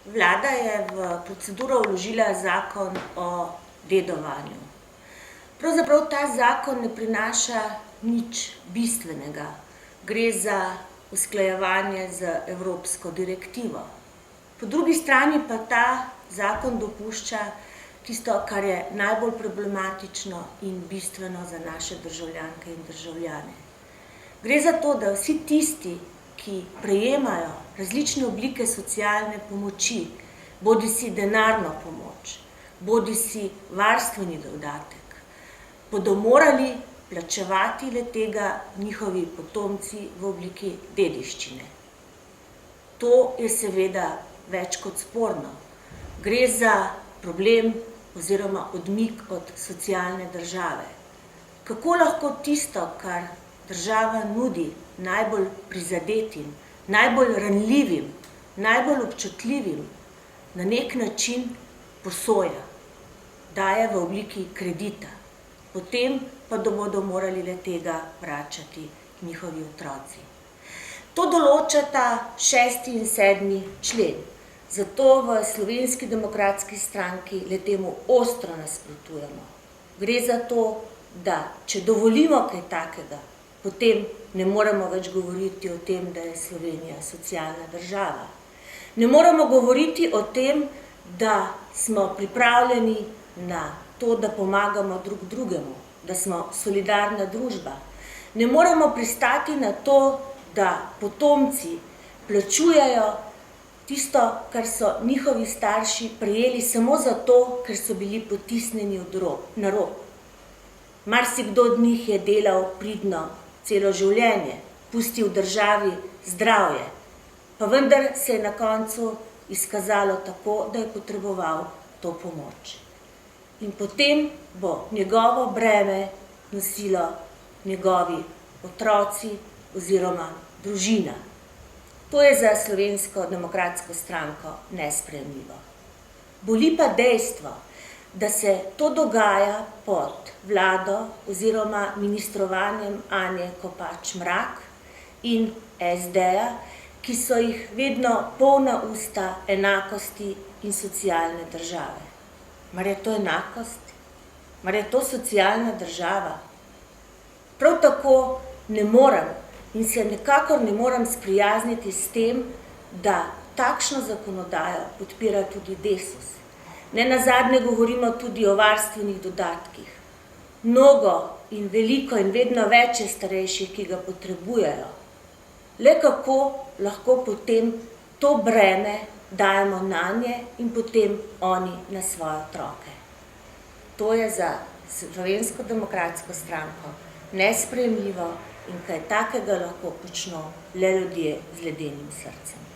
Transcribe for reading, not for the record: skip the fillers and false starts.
Vlada je v proceduro vložila zakon o dedovanju. Pravzaprav ta zakon ne prinaša nič bistvenega. Gre za usklajevanje z evropsko direktivo. Po drugi strani pa ta zakon dopušča tisto, kar je najbolj problematično in bistveno za naše državljanke in državljane. Gre za to, da vsi tisti, ki prejemajo različne oblike socialne pomoči, bodisi denarno pomoč, bodisi varstveni dodatek, bodo morali plačevati le-tega njihovi potomci v obliki dediščine. To je seveda več kot sporno. Gre za problem oziroma odmik od socialne države. Kako lahko tisto, kar država nudi najbolj prizadetim, najbolj ranljivim, najbolj občutljivim, na nek način posoja, daje v obliki kredita, potem pa bodo morali le-tega vračati njihovi otroci. To določata 6. in 7. člen. Zato v Slovenski demokratski stranki le-temu ostro nasprotujemo. Gre za to, da če dovolimo kaj takega, potem ne moremo več govoriti o tem, da je Slovenija socialna država. Ne moremo govoriti o tem, da smo pripravljeni na to, da pomagamo drug drugemu, da smo solidarna družba. Ne moremo pristati na to, da potomci plačujejo tisto, kar so njihovi starši prejeli samo zato, ker so bili potisnjeni na rob. Marsikdo od njih je delal pridno celo življenje, pustil državi zdravje, pa vendar se je na koncu izkazalo tako, da je potreboval to pomoč. In potem bo njegovo breme nosilo njegovi otroci oziroma družina. To je za Slovensko demokratsko stranko nesprejemljivo. Boli pa dejstvo, da se to dogaja pod vlado oziroma ministrovanjem Anje Kopač Mrak in SD-ja, ki so jih vedno polna usta enakosti in socialne države. Mar je to enakost? Mar je to socialna država? Prav tako ne morem in se nekakor ne morem sprijazniti s tem, da takšno zakonodajo podpira tudi Desus. Nenazadnje govorimo tudi o varstvenih dodatkih. Mnogo in veliko in vedno več je starejših, ki ga potrebujejo. Le kako lahko potem to breme dajemo nanje in potem oni na svoje otroke. To je za Slovensko demokratsko stranko nesprejemljivo in kaj takega lahko počno le ljudje z ledenim srcem.